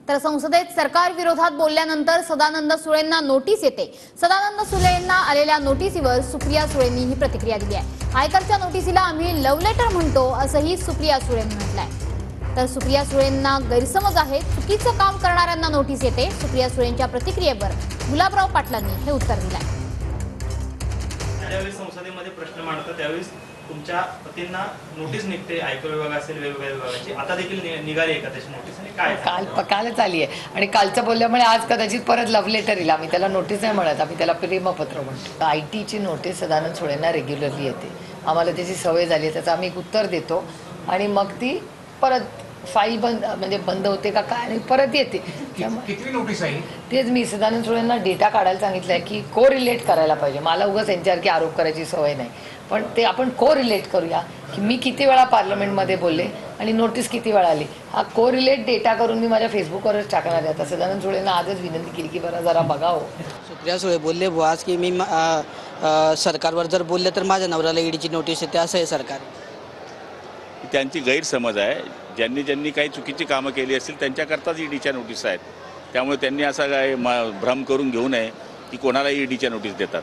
तर संसदेत सरकार विरोधात बोलल्यानंतर सदानंद सुळेंना नोटीस येते। सदानंद सुळेंना आलेल्या नोटीसीवर सुप्रिया सुळेंनी ही प्रतिक्रिया दिली आहे। आयकरच्या नोटीसीला आम्ही लव्ह लेटर म्हणतो असंही सुप्रिया सुळेंनी म्हटलंय। तर सुप्रिया सुळेंना गैरसमज आहे, चुकीचं काम करणाऱ्यांना नोटीस येते। सुप्रिया सुळेंच्या प्रतिक्रियेवर गुलाबराव पाटलांनी हे उत्तर दिलंय। ज्यावेळी संसदेमध्ये प्रश्न मांडतात त्यावेळी तुमच्या पतींना नोटीस निघते, आयकर विभाग असेल, वेगवेगळ्या विभागाची, आता देखील निघाली आहे का त्याची नोटीस आणि काय? कालच आली आहे आणि कालचं बोलल्यामुळे आज कदाचित परत लव्ह लेटर येईल। आम्ही त्याला नोटीस नाही म्हणत, आम्ही त्याला प्रेमपत्र म्हणतो। IT ची नोटीस सदानंद सुळेंना रेग्युलरली येते, आम्हाला त्याची सवय झाली आहे, त्याचं आम्ही एक उत्तर देतो आणि मग ती परत फाईल बंद होते का काय आणि परत येते। किती नोटीस आहे? तेच मी सदानंद सुळेंना डेटा काढायला सांगितलं आहे की कोरिलेट करायला पाहिजे। मला उगाच यांच्यासारखी आरोप करायची सवय नाही, पण ते आपण कोरिलेट करूया की मी किती वेळा पार्लमेंटमध्ये बोलले आणि नोटीस किती वेळा आली। हा कोरिलेट डेटा करून मी माझ्या फेसबुकवरच टाकणार आहे। आता सदानंद सुळेंना आजच विनंती केली की बरं जरा बघावं। सुप्रिया सुळे बोलले बुवाच की मी सरकारवर जर बोलले तर माझ्या नवऱ्याला ईडीची नोटीस येते, असं आहे सरकार। त्यांची गैरसमज आहे। ज्यांनी काही चुकीची कामं केली असतील त्यांच्याकरताच ईडीच्या नोटीस आहेत, त्यामुळे त्यांनी असा काय भ्रम करून घेऊ नये की कोणालाही ईडीच्या नोटीस देतात।